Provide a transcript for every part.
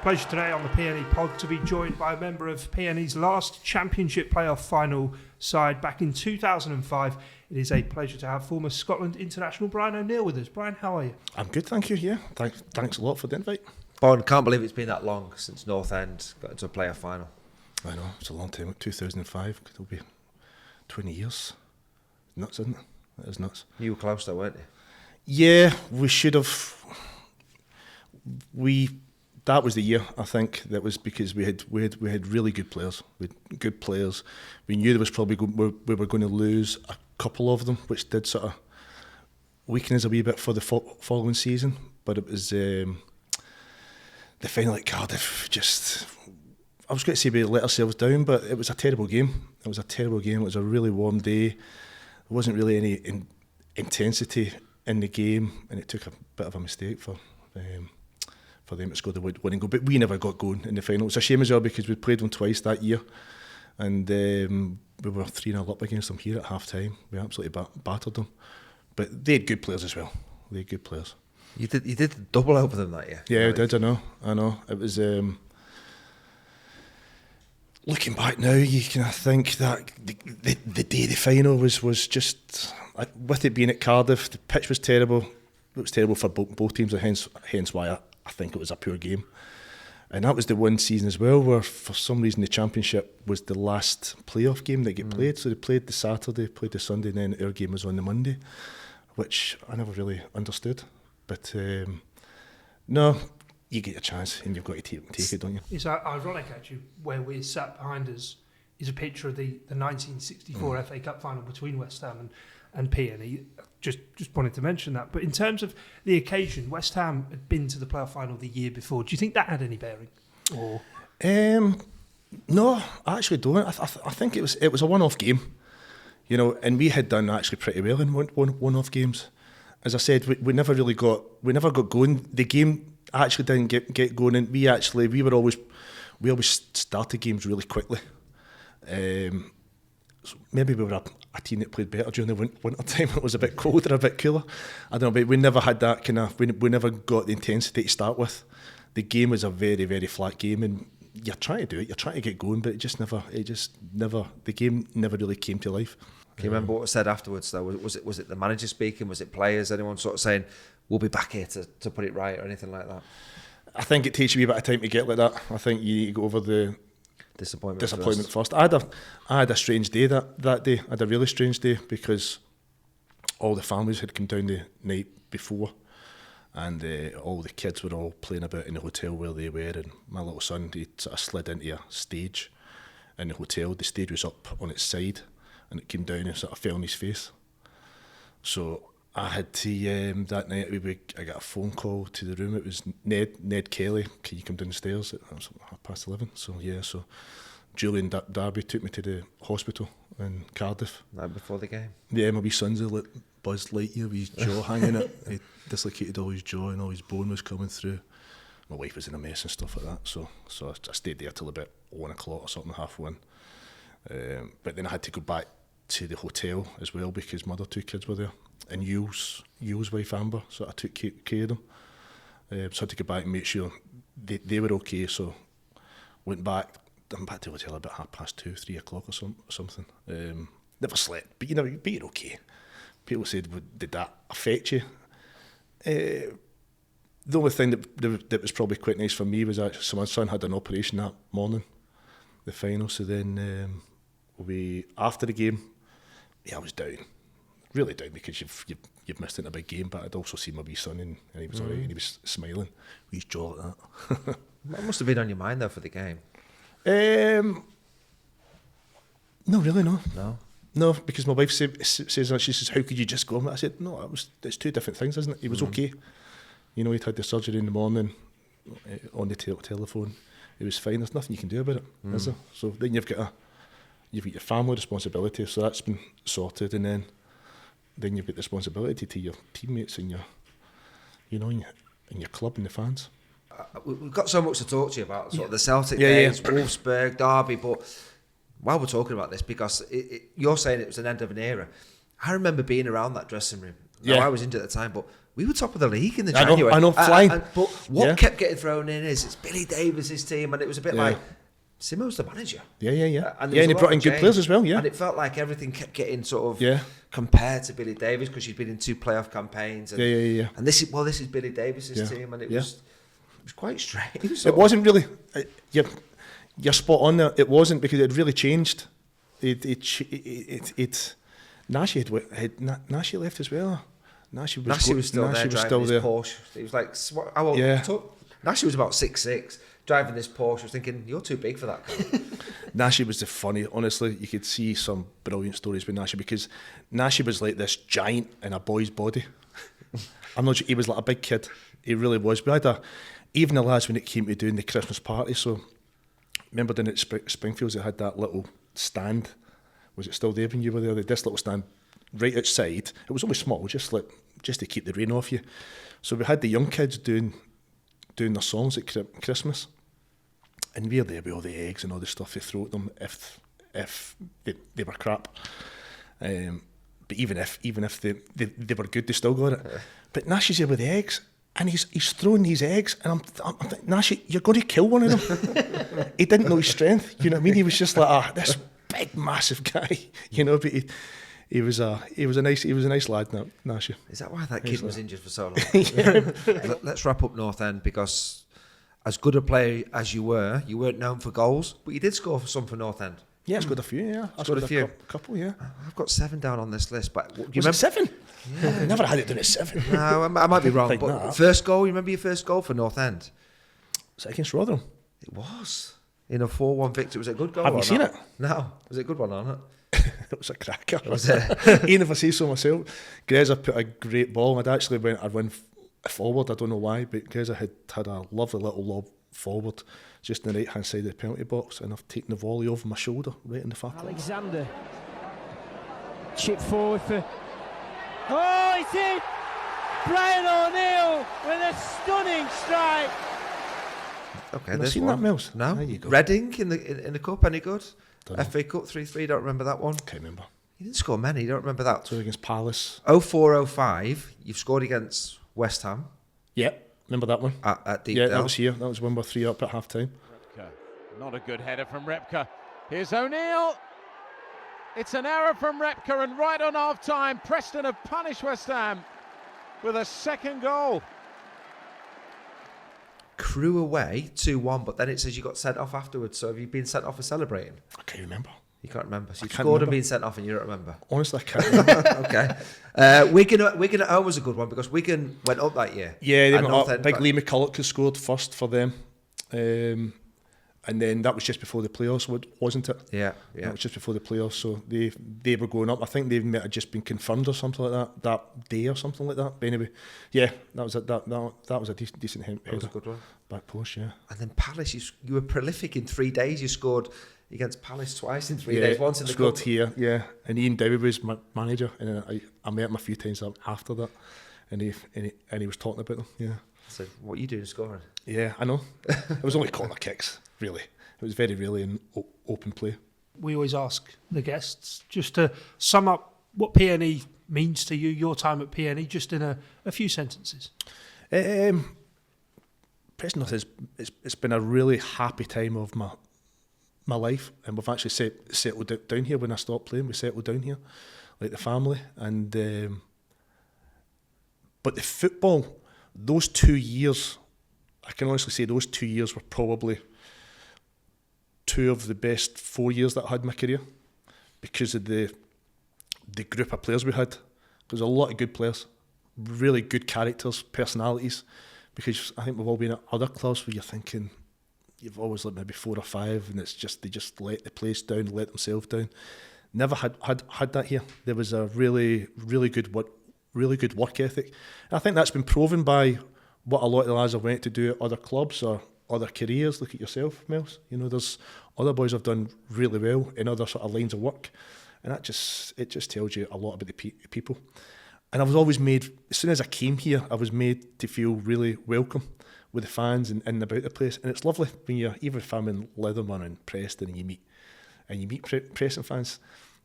Pleasure today on the PNE Pod to be joined by a member of PNE's last Championship playoff final side back in 2005. It is a pleasure to have former Scotland international Brian O'Neill with us. Brian, how are you? I'm good, thank you. Yeah, thanks a lot for the invite. Bon, can't believe it's been that long since North End got into a playoff final. I know, it's a long time. 2005, it'll be 20 years. Nuts, isn't it? It is nuts. You were close though, weren't you? Yeah, we should have. That was the year, I think. That was because we had really good players. We had good players. We knew there was probably we were going to lose a couple of them, which did sort of weaken us a wee bit for the following season. But it was the final at Cardiff. Just, I was going to say we let ourselves down, but it was a terrible game. It was a really warm day. There wasn't really any intensity in the game, and it took a bit of a mistake for them to score the winning goal. But we never got going in the final. It's a shame as well because we played them twice that year, and we were 3-0 up against them here at half time. We absolutely battered them. But they had good players as well. They had good players. You did double over them that year. Yeah, I did. I know. It was. Looking back now, you can think that the day of the final was just, with it being at Cardiff, the pitch was terrible. It was terrible for both teams, and hence why I think it was a poor game. And that was the one season as well where for some reason the Championship was the last playoff game that get played. So they played the Saturday, played the Sunday, and then our game was on the Monday, which I never really understood. But no, you get your chance and you've got to take it, don't you? It's ironic actually, where we're sat behind us is a picture of the 1964 FA Cup final between West Ham and PNE. Just wanted to mention that. But in terms of the occasion, West Ham had been to the playoff final the year before. Do you think that had any bearing? Or no, I actually don't. I think it was a one-off game, and we had done actually pretty well in one-off games. As I said, we never got going. The game actually didn't get going, and we always started games really quickly. So maybe we were a team that played better during the winter time. It was a bit colder, a bit cooler. I don't know, but we never had that kind of. We never got the intensity to start with. The game was a very, very flat game, and you're trying to do it. You're trying to get going, but it just never. The game never really came to life. Can you remember what was said afterwards though? Was it the manager speaking? Was it players? Anyone sort of saying, "We'll be back here to put it right" or anything like that? I think it takes you a wee bit of time to get like that. I think you need to go over the disappointment first. I had a strange day that day. I had a really strange day because all the families had come down the night before, and all the kids were all playing about in the hotel where they were, and my little son, he sort of slid into a stage in the hotel. The stage was up on its side and it came down and sort of fell on his face. So I had to, that night I got a phone call to the room. It was Ned Kelly, can you come downstairs? It was 11:30. So yeah, so Julian Darby took me to the hospital in Cardiff. Night before the game? Yeah, my wee son's a Buzz Lightyear with his jaw hanging out. He dislocated all his jaw and all his bone was coming through. My wife was in a mess and stuff like that. So I stayed there till about 1 o'clock or something, 1:30. But then I had to go back to the hotel as well because my other two kids were there. And Yule's wife Amber, so I took care of them. So I had to go back and make sure they were okay. So I'm back to the hotel about 2:30, 3 o'clock or something. Never slept, but you're okay. People said, did that affect you? The only thing that was probably quite nice for me was actually, so my son had an operation that morning, the final. So then after the game, I was down. Really down because you've missed it in a big game, but I'd also seen my wee son and he was alright and he was smiling with his jaw like that. What must have been on your mind though for the game? No, really, no, because my wife says that, she says, how could you just go? I said, no, it's two different things, isn't it? He was okay. He'd had the surgery in the morning on the telephone. It was fine. There's nothing you can do about it, is there? So then you've got your family responsibility, so that's been sorted, and then you've got the responsibility to your teammates and your club and the fans. We've got so much to talk to you about, sort of the Celtic days, Wolfsburg, Derby, but while we're talking about this, because you're saying it was an end of an era, I remember being around that dressing room. Now, I was injured at the time, but we were top of the league in the I know, January. I know, flying. But what kept getting thrown in is it's Billy Davis's team, and it was a bit like Simo's the manager. Yeah. And He brought in good players as well. Yeah, and it felt like everything kept getting sort of compared to Billy Davis because she'd been in 2 playoff campaigns. And, And this is Billy Davis's team, and it was quite strange. It wasn't really. You're spot on there. It wasn't because it had really changed. Nashi left as well. Nashi was still there driving his Porsche. He was like, how old? Nashi was about 6'6", driving this Porsche. I was thinking, you're too big for that car. Nashi was the funny. Honestly, you could see some brilliant stories with Nashi because Nashi was like this giant in a boy's body. I'm not sure, he was like a big kid. He really was. We had even the lads when it came to doing the Christmas party. So remember down at Springfields, they had that little stand. Was it still there when you were there? This little stand right outside. It was only small, just to keep the rain off you. So we had the young kids doing their songs at Christmas, and we were there with all the eggs and all the stuff they throw at them if they were crap. But even if they were good, they still got it. But Nashi's there with the eggs, and he's throwing these eggs, and I'm thinking, Nashi, you're going to kill one of them. He didn't know his strength. You know what I mean? He was just like this big, massive guy. You know, but he was a nice lad, Nashi. Is that why that kid was injured for so long? Let's wrap up North End, because as good a player as you weren't known for goals, but you did score some for North End. Yeah, I scored a few. Yeah, I scored a few. Couple. Yeah, I've got 7 down on this list. But do you remember 7? Yeah, I never had it done at 7. No, I might be wrong. But first goal, you remember your first goal for North End? Was it against Rotherham? It was in a 4-1 victory. Was it a good goal? Have you seen it? No, was it a good one on it? It was a cracker. Was it? Even if I say so myself, Greza put a great ball. I'd went forward. I don't know why, but Greza had a lovely little lob forward, just on the right hand side of the penalty box, and I've taken the volley over my shoulder right in the far corner. Alexander, chip forward for. Oh, it's in! Brian O'Neill with a stunning strike. Okay, have you seen that, Mills? No. There you go. Reading in the cup, any good? FA Cup 3-3, don't remember that one. Can't remember. You didn't score many, don't remember that. So against Palace. 04-05, you've scored against West Ham. Yeah, remember that one. At Deepdale. Yeah, that was here. That was when we were 3 up at half time. Not a good header from Repka. Here's O'Neill. It's an error from Repka, and right on half time, Preston have punished West Ham with a second goal. Crewe away 2-1, but then it says you got sent off afterwards. So have you been sent off for celebrating? I can't remember. You can't remember. So you scored and been sent off, and you don't remember. Honestly, I can't remember. Okay. Wigan at home was a good one because Wigan went up that year. Yeah, they went up. Big Lee McCulloch has scored first for them. And then that was just before the playoffs, wasn't it? Yeah. That was just before the playoffs, so they were going up. I think they might have just been confirmed or something like that day or something like that. But anyway, yeah, that was a decent header. That was a good one. Back post, yeah. And then Palace, you were prolific in 3 days. You scored against Palace twice in 3 days. Once in the scored cup. Here, yeah. And Ian Dowie was my manager, and I met him a few times after that, and he was talking about them. Yeah. So what are you doing scoring? Yeah, I know. It was only corner kicks, really. It was very rarely in open play. We always ask the guests just to sum up what PNE means to you, your time at PNE, just in a few sentences. Preston North it's been a really happy time of my life, and we've actually settled down here. When I stopped playing, we settled down here, like the family. And but the football, those 2 years, I can honestly say those 2 years were probably 2 of the best 4 years that I had in my career, because of the group of players we had. There's a lot of good players, really good characters, personalities, because I think we've all been at other clubs where you're thinking you've always like maybe 4 or 5, and it's just they just let the place down, let themselves down. Never had that here. There was a really good work ethic, and I think that's been proven by what a lot of the lads have went to do at other clubs or other careers. Look at yourself, Miles. You know, there's other boys have done really well in other sort of lines of work, and it just tells you a lot about the people. And I was always made, as soon as I came here, I was made to feel really welcome with the fans and about the place. And it's lovely when you're, even if I'm in Leatherman and Preston and you meet Preston fans.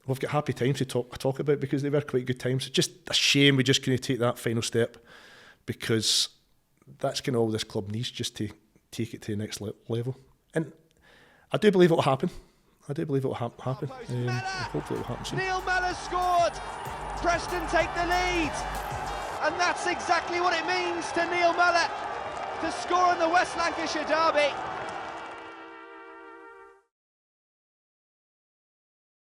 We've got happy times to talk about, because they were quite good times. It's just a shame we just couldn't take that final step because that's kind of all this club needs, just to take it to the next level. And I do believe it will happen. I do believe it will happen. Hopefully it will happen soon. Neil Mellor scored. Preston take the lead. And that's exactly what it means to Neil Mellor to score in the West Lancashire derby.